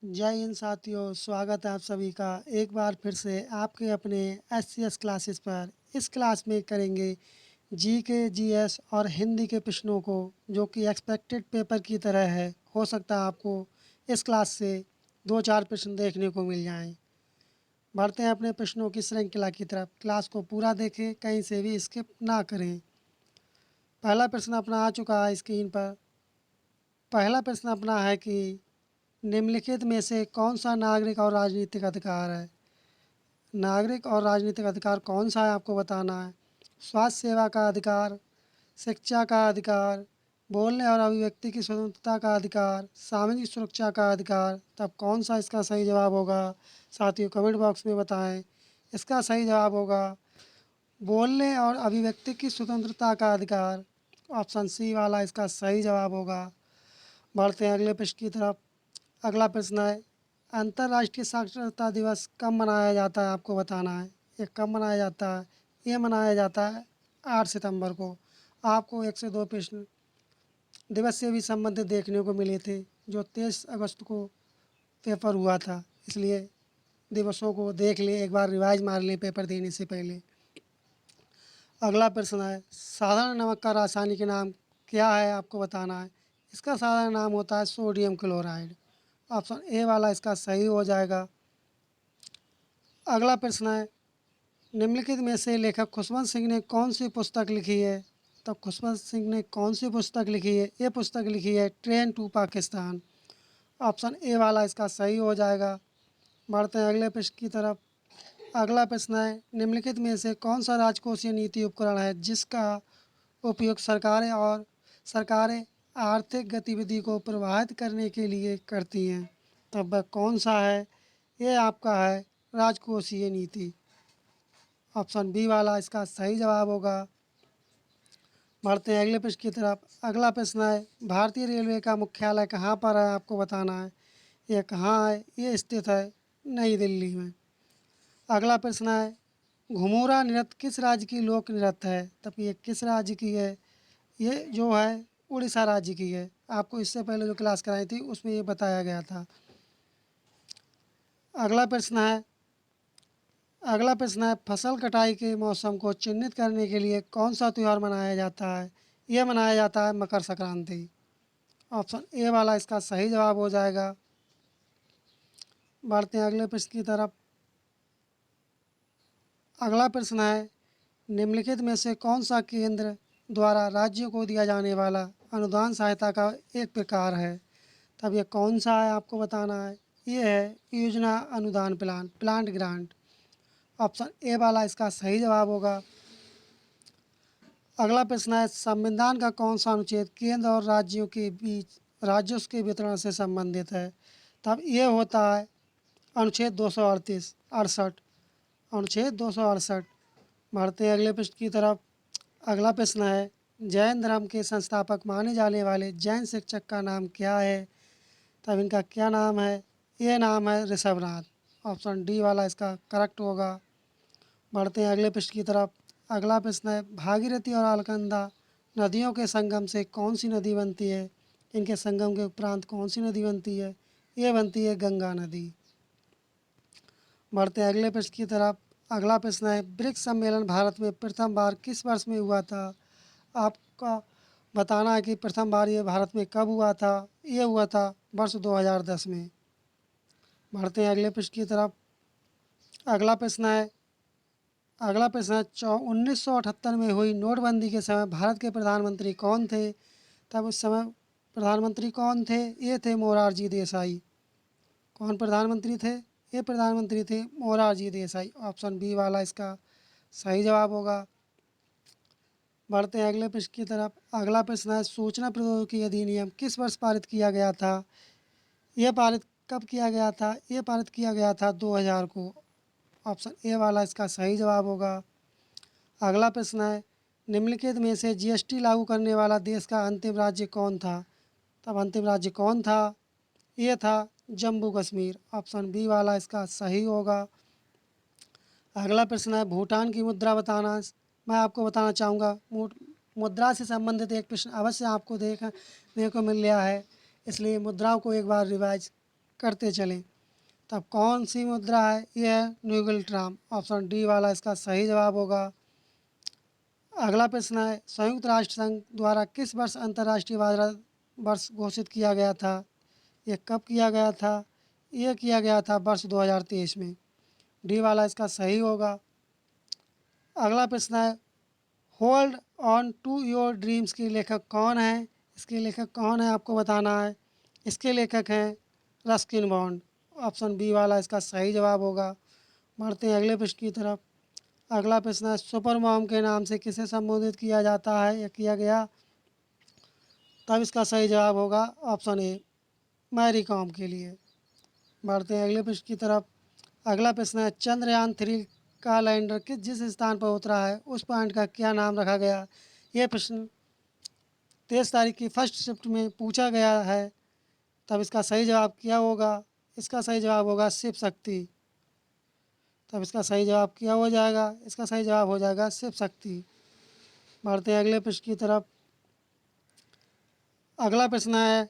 जय हिंद साथियों, स्वागत है आप सभी का एक बार फिर से आपके अपने एससीएस क्लासेस पर। इस क्लास में करेंगे जीके, जीएस और हिंदी के प्रश्नों को, जो कि एक्सपेक्टेड पेपर की तरह है। हो सकता है आपको इस क्लास से 2-4 प्रश्न देखने को मिल जाएं। बढ़ते हैं अपने प्रश्नों की श्रृंखला की तरफ। क्लास को पूरा देखें, कहीं से भी स्किप ना करें। पहला प्रश्न अपना आ चुका है स्क्रीन पर। पहला प्रश्न अपना है कि निम्नलिखित में से कौन सा नागरिक और राजनीतिक अधिकार है। नागरिक और राजनीतिक अधिकार कौन सा है आपको बताना है। स्वास्थ्य सेवा का अधिकार, शिक्षा का अधिकार, बोलने और अभिव्यक्ति की स्वतंत्रता का अधिकार, सामाजिक सुरक्षा का अधिकार। तब कौन सा इसका सही जवाब होगा साथियों, कमेंट बॉक्स में बताएं। इसका सही जवाब होगा बोलने और अभिव्यक्ति की स्वतंत्रता का अधिकार। ऑप्शन सी वाला इसका सही जवाब होगा। बढ़ते हैं अगले प्रश्न की तरफ। अगला प्रश्न है, अंतर्राष्ट्रीय साक्षरता दिवस कब मनाया जाता है आपको बताना है। ये कब मनाया जाता है। ये मनाया जाता है 8 सितंबर को। आपको 1 से 2 प्रश्न दिवस से भी संबंधित देखने को मिले थे, जो 23 अगस्त को पेपर हुआ था। इसलिए दिवसों को देख लें, एक बार रिवाइज मार लें पेपर देने से पहले। अगला प्रश्न है, साधारण नमक का रासायनिक नाम क्या है आपको बताना है। इसका साधारण नाम होता है सोडियम क्लोराइड। ऑप्शन ए वाला इसका सही हो जाएगा। अगला प्रश्न है, निम्नलिखित में से लेखक खुशवंत सिंह ने कौन सी पुस्तक लिखी है। तो खुशवंत सिंह ने कौन सी पुस्तक लिखी है। ये पुस्तक लिखी है train to Pakistan. Option A वाला इसका सही हो जाएगा। बढ़ते हैं अगले प्रश्न की तरफ। अगला प्रश्न है, निम्नलिखित में से कौन सा राजकोषीय नीति उपकरण है जिसका उपयोग सरकारें आर्थिक गतिविधि को प्रभावित करने के लिए करती हैं। तब वह कौन सा है। ये आपका है राजकोषीय नीति। ऑप्शन बी वाला इसका सही जवाब होगा। बढ़ते हैं अगले प्रश्न की तरफ। अगला प्रश्न है, भारतीय रेलवे का मुख्यालय कहाँ पर है आपको बताना है। ये कहाँ है। ये स्थित है नई दिल्ली में। अगला प्रश्न है, घुमूरा नृत्य किस राज्य की लोक नृत्य है। तब ये किस राज्य की है। ये जो है उड़ीसा राज्य की है। आपको इससे पहले जो क्लास कराई थी उसमें ये बताया गया था। अगला प्रश्न है, फसल कटाई के मौसम को चिन्हित करने के लिए कौन सा त्यौहार मनाया जाता है। यह मनाया जाता है मकर संक्रांति। ऑप्शन ए वाला इसका सही जवाब हो जाएगा। बढ़ते हैं अगले प्रश्न की तरफ। अगला प्रश्न है, निम्नलिखित में से कौन सा केंद्र द्वारा राज्यों को दिया जाने वाला अनुदान सहायता का एक प्रकार है। तब ये कौन सा है आपको बताना है। ये है योजना अनुदान प्लांट ग्रांट। ऑप्शन ए वाला इसका सही जवाब होगा। अगला प्रश्न है, संविधान का कौन सा अनुच्छेद केंद्र और राज्यों के वितरण से संबंधित है। तब ये होता है अनुच्छेद 238 अनुच्छेद 268। बढ़ते हैं अगले प्रश्न की तरफ। अगला प्रश्न है, जैन धर्म के संस्थापक माने जाने वाले जैन शिक्षक का नाम क्या है। तब इनका क्या नाम है। ये नाम है ऋषभनाथ। ऑप्शन डी वाला इसका करेक्ट होगा। बढ़ते हैं अगले प्रश्न की तरफ। अगला प्रश्न है, भागीरथी और अलकनंदा नदियों के संगम से कौन सी नदी बनती है। इनके संगम के उपरांत कौन सी नदी बनती है। ये बनती है गंगा नदी। बढ़ते हैं अगले प्रश्न की तरफ। अगला प्रश्न है, ब्रिक्स सम्मेलन भारत में प्रथम बार किस वर्ष में हुआ था। आपका बताना है कि प्रथम बार ये भारत में कब हुआ था। ये हुआ था वर्ष 2010 में। बढ़ते हैं अगले प्रश्न की तरफ। अगला प्रश्न है, 1978 में हुई नोटबंदी के समय भारत के प्रधानमंत्री कौन थे। तब उस समय प्रधानमंत्री कौन थे। ये थे मोरारजी देसाई। कौन प्रधानमंत्री थे। ये प्रधानमंत्री थे मोरारजी देसाई। ऑप्शन बी वाला इसका सही जवाब होगा। बढ़ते हैं अगले प्रश्न की तरफ। अगला प्रश्न है, सूचना प्रौद्योगिकी अधिनियम किस वर्ष पारित किया गया था। यह पारित कब किया गया था। ये पारित किया गया था 2000 को। ऑप्शन ए वाला इसका सही जवाब होगा। अगला प्रश्न है, निम्नलिखित में से जीएसटी लागू करने वाला देश का अंतिम राज्य कौन था। तब अंतिम राज्य कौन था। ये था जम्मू कश्मीर। ऑप्शन बी वाला इसका सही होगा। अगला प्रश्न है, भूटान की मुद्रा बताना। मैं आपको बताना चाहूँगा, मुद्रा से संबंधित एक प्रश्न अवश्य आपको देखने को मिल रहा है, इसलिए मुद्राओं को एक बार रिवाइज करते चलें। तब कौन सी मुद्रा है? ये है न्यूगिल ट्राम। ऑप्शन डी वाला इसका सही जवाब होगा। अगला प्रश्न है, संयुक्त राष्ट्र संघ द्वारा किस वर्ष अंतर्राष्ट्रीय बाजरा वर्ष घोषित किया गया था? ये कब किया गया था? ये किया गया था वर्ष 2023 में। डी वाला इसका सही होगा। अगला प्रश्न है, hold on to your dreams के लेखक कौन है? इसके लेखक कौन है आपको बताना है। इसके लेखक हैं रस्किन बॉन्ड। ऑप्शन बी वाला इसका सही जवाब होगा। बढ़ते हैं अगले प्रश्न की तरफ। अगला प्रश्न है, सुपर मॉम के नाम से किसे संबोधित किया जाता है या किया गया? तब इसका सही जवाब होगा ऑप्शन ए, मैरी कॉम के लिए। बढ़ते हैं अगले प्रश्न की तरफ। अगला प्रश्न है, चंद्रयान 3 का लैंडर जिस स्थान पर उतरा है उस पॉइंट का क्या नाम रखा गया? ये प्रश्न 23 तारीख की फर्स्ट शिफ्ट में पूछा गया है। तब इसका सही जवाब क्या होगा? इसका सही जवाब होगा शिव शक्ति। तब इसका सही जवाब क्या हो जाएगा? इसका सही जवाब हो जाएगा शिव शक्ति। बढ़ते हैं अगले प्रश्न की तरफ। अगला प्रश्न है,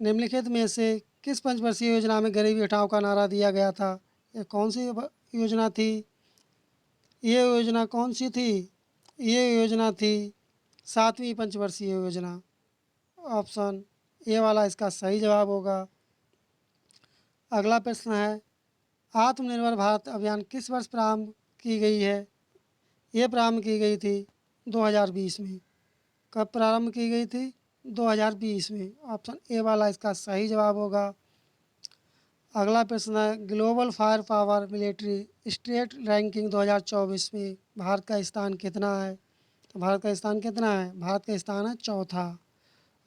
निम्नलिखित में से किस पंचवर्षीय योजना में गरीबी हटाओ का नारा दिया गया था? ये कौन सी योजना थी? ये योजना कौन सी थी? ये योजना थी 7वीं पंचवर्षीय योजना। ऑप्शन ए वाला इसका सही जवाब होगा। अगला प्रश्न है, आत्मनिर्भर भारत अभियान किस वर्ष प्रारंभ की गई है? ये प्रारंभ की गई थी 2020 में। कब प्रारंभ की गई थी? 2020 में। ऑप्शन ए वाला इसका सही जवाब होगा। अगला प्रश्न है, global fire power military state ranking 2024 में भारत का स्थान कितना है? तो भारत का स्थान कितना है? भारत का स्थान है चौथा।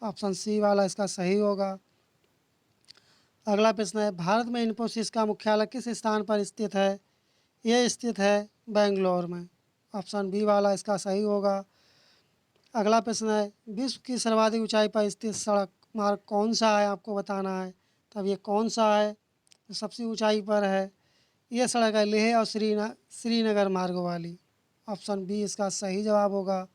ऑप्शन सी वाला इसका सही होगा। अगला प्रश्न है, भारत में इन्फोसिस का मुख्यालय किस स्थान पर स्थित है? ये स्थित है बेंगलोर में। ऑप्शन बी वाला इसका सही होगा। अगला प्रश्न है, विश्व की सर्वाधिक ऊंचाई पर स्थित सड़क मार्ग कौन सा है आपको बताना है। तब ये कौन सा है जो सबसे ऊंचाई पर है? ये सड़क है लेह और श्रीनगर मार्ग वाली। ऑप्शन बी इसका सही जवाब होगा।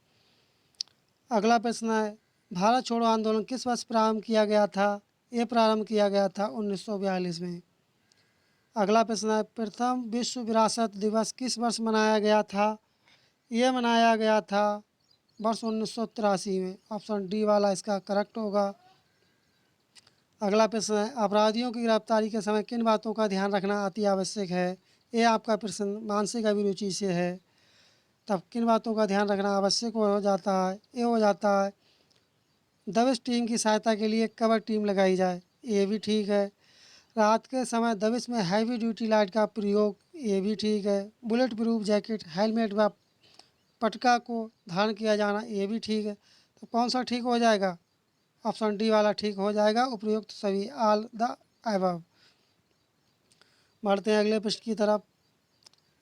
अगला प्रश्न है, भारत छोड़ो आंदोलन किस वर्ष प्रारंभ किया गया था? ये प्रारंभ किया गया था 1942 में। अगला प्रश्न है, प्रथम विश्व विरासत दिवस किस वर्ष मनाया गया था? ये मनाया गया था वर्ष 1983 में। ऑप्शन डी वाला इसका करेक्ट होगा। अगला प्रश्न है, अपराधियों की गिरफ्तारी के समय किन बातों का ध्यान रखना अति आवश्यक है? ये आपका प्रश्न मानसिक अभिरुचि से है। तब किन बातों का ध्यान रखना आवश्यक हो जाता है? ये हो जाता है, दबिश टीम की सहायता के लिए कवर टीम लगाई जाए। ये भी ठीक है। रात के समय दबिश में हैवी ड्यूटी लाइट का प्रयोग। ये भी ठीक है। बुलेट प्रूफ जैकेट, हेलमेट व पटका को धारण किया जाना। ये भी ठीक है। तो कौन सा ठीक हो जाएगा? ऑप्शन डी वाला ठीक हो जाएगा, उपयुक्त सभी, ऑल द अबव। बढ़ते हैं अगले प्रश्न की तरफ।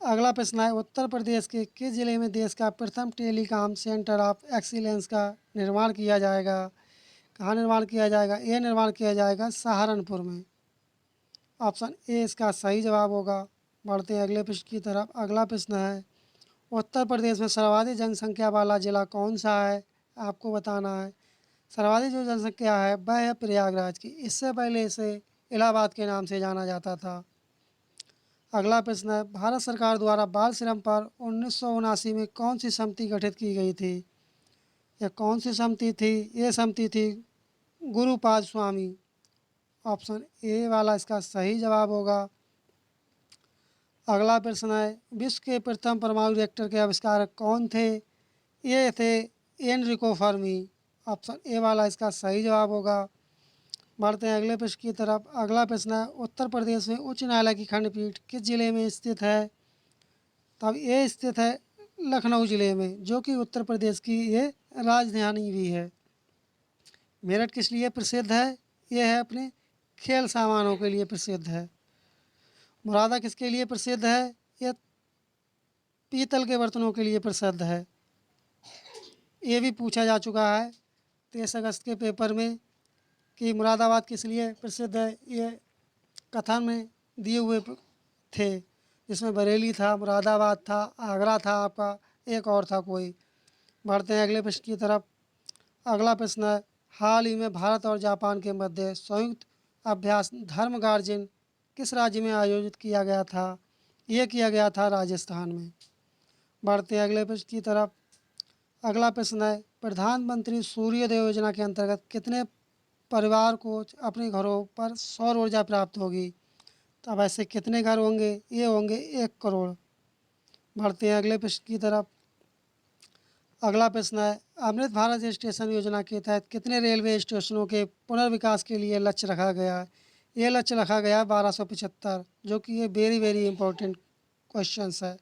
अगला प्रश्न है, उत्तर प्रदेश के किस जिले में देश का प्रथम टेलीकॉम सेंटर ऑफ एक्सीलेंस का निर्माण किया जाएगा? कहाँ निर्माण किया जाएगा? ये निर्माण किया जाएगा सहारनपुर में। ऑप्शन ए इसका सही जवाब होगा। बढ़ते हैं अगले प्रश्न की तरफ। अगला प्रश्न है, उत्तर प्रदेश में सर्वाधिक जनसंख्या वाला जिला कौन सा है? आपको बताना है। सर्वाधिक जो जनसंख्या है वह है प्रयागराज की। इससे पहले इसे इलाहाबाद के नाम से जाना जाता था। अगला प्रश्न है, भारत सरकार द्वारा बाल श्रम पर 1979 में कौन सी समिति गठित की गई थी? यह कौन सी समिति थी? ये समिति थी गुरुपाद स्वामी। ऑप्शन ए वाला इसका सही जवाब होगा। अगला प्रश्न है, विश्व के प्रथम परमाणु रिएक्टर के आविष्कारक कौन थे? ये थे एनरिको फर्मी। ऑप्शन ए वाला इसका सही जवाब होगा। बढ़ते हैं अगले प्रश्न की तरफ। अगला प्रश्न है, उत्तर प्रदेश में उच्च न्यायालय की खंडपीठ किस जिले में स्थित है? तब ये स्थित है लखनऊ जिले में, जो कि उत्तर प्रदेश की ये राजधानी भी है। मेरठ किस लिए प्रसिद्ध है? ये है अपने खेल सामानों के लिए प्रसिद्ध है। मुरादा किसके लिए प्रसिद्ध है? ये पीतल के बर्तनों के लिए प्रसिद्ध है। ये भी पूछा जा चुका है 23 अगस्त के पेपर में कि मुरादाबाद किस लिए प्रसिद्ध है। ये कथन में दिए हुए थे, जिसमें बरेली था, मुरादाबाद था, आगरा था, आपका एक और था कोई। बढ़ते हैं अगले प्रश्न की तरफ। अगला प्रश्न है, हाल ही में भारत और जापान के मध्य संयुक्त अभ्यास धर्म गार्जियन किस राज्य में आयोजित किया गया था? ये किया गया था राजस्थान में। बढ़ते हैं अगले प्रश्न की तरफ। अगला प्रश्न है, प्रधानमंत्री सूर्योदय योजना के अंतर्गत कितने परिवार को अपने घरों पर सौर ऊर्जा प्राप्त होगी? तो अब ऐसे कितने घर होंगे? ये होंगे 1 करोड़। बढ़ते हैं अगले प्रश्न की तरफ। अगला प्रश्न है, अमृत भारत स्टेशन योजना के तहत कितने रेलवे स्टेशनों के पुनर्विकास के लिए लक्ष्य रखा गया है? ये लक्ष्य रखा गया है 1275, जो कि ये वेरी वेरी इंपॉर्टेंट क्वेश्चंस है।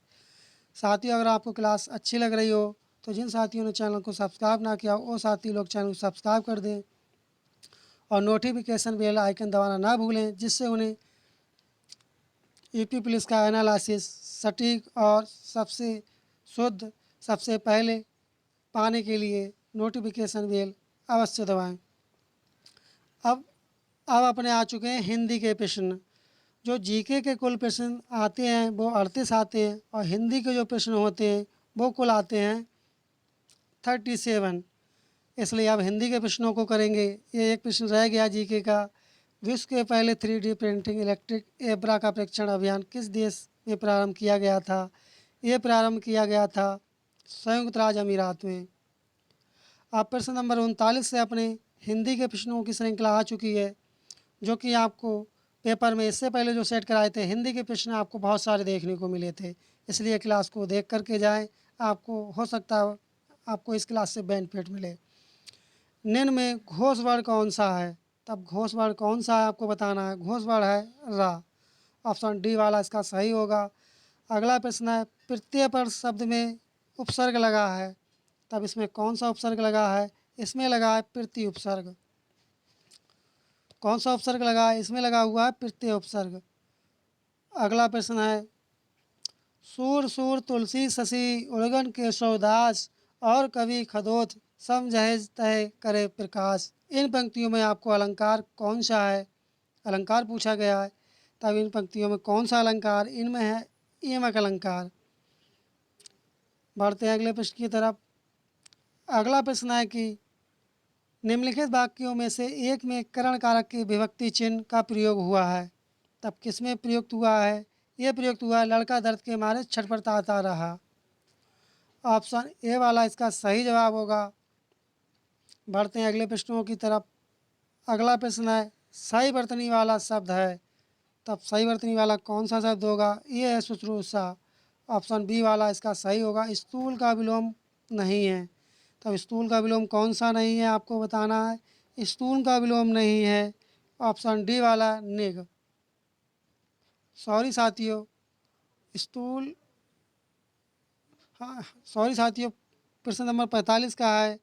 साथियों, अगर आपको क्लास अच्छी लग रही हो तो जिन साथियों ने चैनल को सब्सक्राइब ना किया वो साथी लोग चैनल को सब्सक्राइब कर दें और नोटिफिकेशन बेल आइकन दबाना ना भूलें, जिससे उन्हें यूपी पुलिस का एनालिसिस सटीक और सबसे शुद्ध सबसे पहले पाने के लिए नोटिफिकेशन बेल अवश्य दबाएं। अब अपने आ चुके हैं हिंदी के प्रश्न। जो जीके के कुल प्रश्न आते हैं वो 38 आते हैं और हिंदी के जो प्रश्न होते हैं वो कुल आते हैं 37। इसलिए अब हिंदी के प्रश्नों को करेंगे। ये एक प्रश्न रह गया जीके का। विश्व के पहले 3D प्रिंटिंग इलेक्ट्रिक एब्रा का परीक्षण अभियान किस देश में प्रारंभ किया गया था? ये प्रारंभ किया गया था संयुक्त राज्य अमीरात में। अब प्रश्न नंबर 39 से अपने हिंदी के प्रश्नों की श्रृंखला आ चुकी है, जो कि आपको पेपर में इससे पहले जो सेट कराए थे हिंदी के प्रश्न आपको बहुत सारे देखने को मिले थे। इसलिए क्लास को देख करके जाएं, आपको हो सकता है आपको इस क्लास से बेनिफिट मिले। निम्न में घोष वर्ण कौन सा है? तब घोष वर्ण कौन सा है आपको बताना है। घोष वर्ण है रा। ऑप्शन डी वाला इसका सही होगा। अगला प्रश्न है, प्रत्यय पर शब्द में उपसर्ग लगा है, तब इसमें कौन सा उपसर्ग लगा है? इसमें लगा है प्रत्यय उपसर्ग। कौन सा उपसर्ग लगा है? इसमें लगा हुआ है प्रत्यय उपसर्ग। अगला प्रश्न है, सूर सूर तुलसी शशि उड़गन केशवदास और कवि खदोत समझह तय करे प्रकाश। इन पंक्तियों में आपको अलंकार कौन सा है? अलंकार पूछा गया है। तब इन पंक्तियों में कौन सा अलंकार? इनमें है एमक अलंकार। बढ़ते हैं अगले प्रश्न की तरफ। अगला प्रश्न है कि निम्नलिखित वाक्यों में से एक में करण कारक के विभक्ति चिन्ह का प्रयोग हुआ है, तब किसमें प्रयुक्त हुआ है? ये प्रयुक्त हुआ है लड़का दर्द के मारे छटपटाता रहा। ऑप्शन ए वाला इसका सही जवाब होगा। बढ़ते हैं अगले प्रश्नों की तरफ। अगला प्रश्न है, सही वर्तनी वाला शब्द है, तब सही वर्तनी वाला कौन सा शब्द होगा? ये है शुश्रूषा। ऑप्शन बी वाला इसका सही होगा। स्थूल का विलोम नहीं है, तब स्थूल का विलोम कौन सा नहीं है आपको बताना है। स्थूल का विलोम नहीं है ऑप्शन डी वाला निग। सॉरी साथियों, स्थूल, हाँ सॉरी साथियों, प्रश्न नंबर 45 का है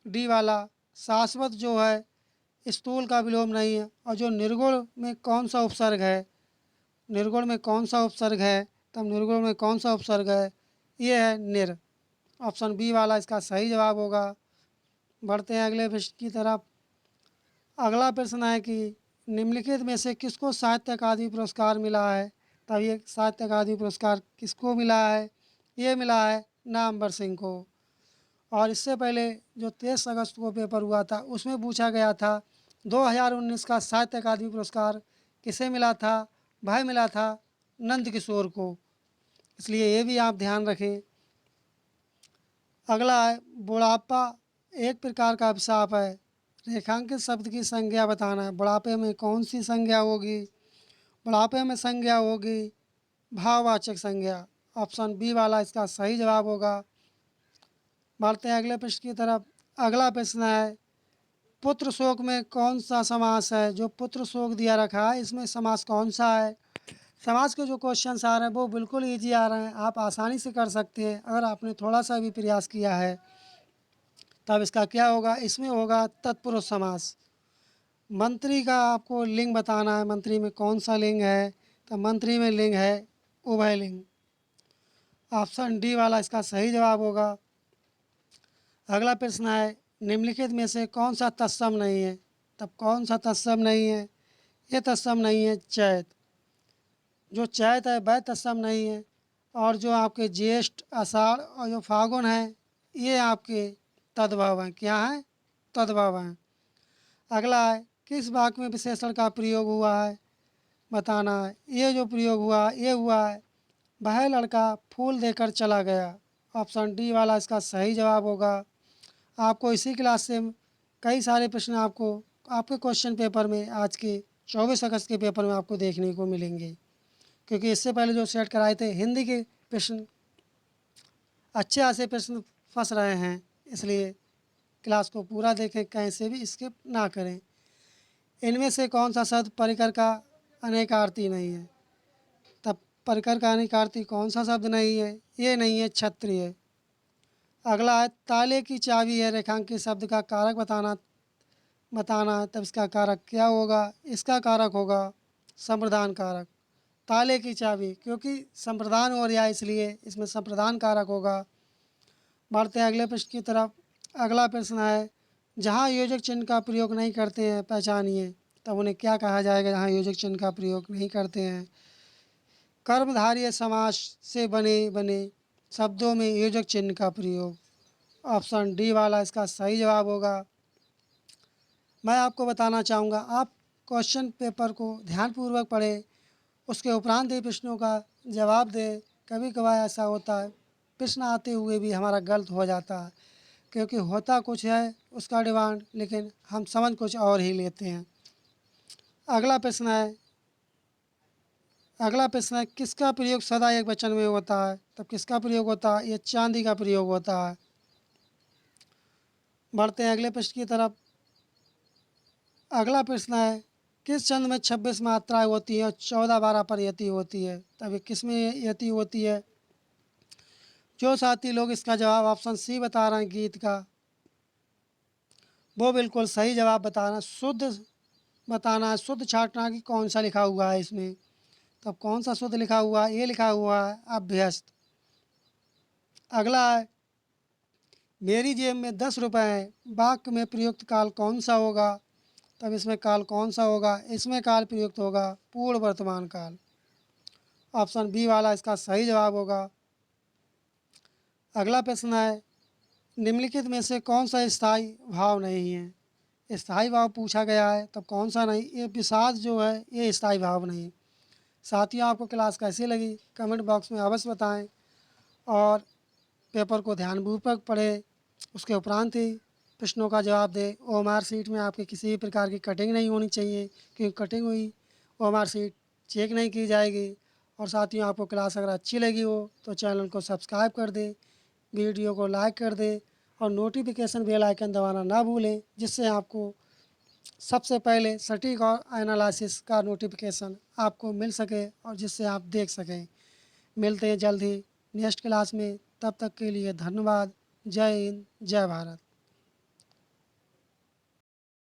डी वाला शाश्वत जो है स्थूल का विलोम नहीं है। और जो निर्गुण में कौन सा उपसर्ग है? निर्गुण में कौन सा उपसर्ग है? तब निर्गुण में कौन सा उपसर्ग है? ये है निर। ऑप्शन बी वाला इसका सही जवाब होगा। बढ़ते हैं अगले प्रश्न की तरफ। अगला प्रश्न है कि निम्नलिखित में से किसको साहित्य अकादमी पुरस्कार मिला है? तब ये साहित्य अकादमी पुरस्कार किसको मिला है? ये मिला है नामवर सिंह को। और इससे पहले जो 23 अगस्त को पेपर हुआ था उसमें पूछा गया था 2019 का साहित्य अकादमी पुरस्कार किसे मिला था? भाई मिला था नंद किशोर को। इसलिए ये भी आप ध्यान रखें। अगला है, बुढ़ापा एक प्रकार का अभिशाप है, रेखांकित शब्द की संज्ञा बताना है। बुढ़ापे में कौन सी संज्ञा होगी? बुढ़ापे में संज्ञा होगी भाववाचक संज्ञा। ऑप्शन बी वाला इसका सही जवाब होगा। बढ़ते हैं अगले प्रश्न की तरफ। अगला प्रश्न है, पुत्र शोक में कौन सा समास है? जो पुत्र शोक दिया रखा है इसमें समास कौन सा है? समाज के जो क्वेश्चंस आ रहे हैं वो बिल्कुल ईजी आ रहे हैं, आप आसानी से कर सकते हैं अगर आपने थोड़ा सा भी प्रयास किया है। तब इसका क्या होगा? इसमें होगा तत्पुरुष समास। मंत्री का आपको लिंग बताना है, मंत्री में कौन सा लिंग है? तो मंत्री में लिंग है उभय लिंग। ऑप्शन डी वाला इसका सही जवाब होगा। अगला प्रश्न है, निम्नलिखित में से कौन सा तत्सम नहीं है? तब कौन सा तत्सम नहीं है? ये तत्सम नहीं है चैत। जो चैत है वह तत्सम नहीं है। और जो आपके ज्येष्ठ आषाढ़ और जो फागुन है ये आपके तद्भव हैं। क्या हैं? तद्भव हैं। अगला है, किस वाक्य में विशेषण का प्रयोग हुआ है बताना है। ये जो प्रयोग हुआ ये हुआ है, वह लड़का फूल देकर चला गया। ऑप्शन डी वाला इसका सही जवाब होगा। आपको इसी क्लास से कई सारे प्रश्न आपको आपके क्वेश्चन पेपर में आज के 24 अगस्त के पेपर में आपको देखने को मिलेंगे, क्योंकि इससे पहले जो सेट कराए थे हिंदी के प्रश्न अच्छे ऐसे प्रश्न फंस रहे हैं, इसलिए क्लास को पूरा देखें, कहीं से भी स्किप ना करें। इनमें से कौन सा शब्द परिकर का अनेकार्थी नहीं है? तब परिकर का अनेकार्थी कौन सा शब्द नहीं है? ये नहीं है क्षत्रिय। अगला है ताले की चाबी है रेखांकित शब्द का कारक बताना है, तब इसका कारक क्या होगा? इसका कारक होगा संप्रदान कारक। ताले की चाबी क्योंकि संप्रदान हो रहा है इसलिए इसमें संप्रदान कारक होगा। बढ़ते हैं अगले प्रश्न की तरफ। अगला प्रश्न है जहाँ योजक चिन्ह का प्रयोग नहीं करते हैं पहचानिए, तब उन्हें क्या कहा जाएगा जहाँ योजक चिन्ह का प्रयोग नहीं करते हैं? कर्मधारय समास से बने बने शब्दों में योजक चिन्ह का प्रयोग। ऑप्शन डी वाला इसका सही जवाब होगा। मैं आपको बताना चाहूँगा, आप क्वेश्चन पेपर को ध्यानपूर्वक पढ़ें, उसके उपरांत ही प्रश्नों का जवाब दें। कभी कभार ऐसा होता है प्रश्न आते हुए भी हमारा गलत हो जाता है, क्योंकि होता कुछ है उसका डिमांड, लेकिन हम समझ कुछ और ही लेते हैं। अगला प्रश्न है किसका प्रयोग सदा एक वचन में होता है? तब किसका प्रयोग होता है? ये चांदी का प्रयोग होता है। बढ़ते हैं अगले प्रश्न की तरफ। अगला प्रश्न है किस छंद में 26 मात्राएं होती हैं और 14-12 पर यति होती है? तब ये किस में यति होती है? जो साथी लोग इसका जवाब ऑप्शन सी बता रहे हैं गीत का, वो बिल्कुल सही जवाब बताना। शुद्ध बताना है, शुद्ध छाटना कि कौन सा लिखा हुआ है इसमें। तब कौन सा शुद्ध लिखा हुआ है? ये लिखा हुआ है अभ्यस्त। अगला है मेरी जेब में 10 रुपये हैं, वाक्य में प्रयुक्त काल कौन सा होगा? तब इसमें काल कौन सा होगा? इसमें काल प्रयुक्त होगा पूर्ण वर्तमान काल। ऑप्शन बी वाला इसका सही जवाब होगा। अगला प्रश्न है निम्नलिखित में से कौन सा स्थायी भाव नहीं है? स्थायी भाव पूछा गया है, तब कौन सा नहीं? ये विषाद जो है ये स्थायी भाव नहीं। साथियों आपको क्लास कैसी लगी कमेंट बॉक्स में अवश्य बताएं, और पेपर को ध्यानपूर्वक पढ़ें, उसके उपरांत ही प्रश्नों का जवाब दें। ओएमआर शीट में आपकी किसी भी प्रकार की कटिंग नहीं होनी चाहिए, क्योंकि कटिंग हुई ओएमआर शीट चेक नहीं की जाएगी। और साथियों आपको क्लास अगर अच्छी लगी हो तो चैनल को सब्सक्राइब कर दें, वीडियो को लाइक कर दें और नोटिफिकेशन बेल आइकन दबाना ना भूलें, जिससे आपको सबसे पहले सटीक और एनालिसिस का नोटिफिकेशन आपको मिल सके और जिससे आप देख सकें। मिलते हैं जल्द ही नेक्स्ट क्लास में, तब तक के लिए धन्यवाद। जय हिंद, जय भारत।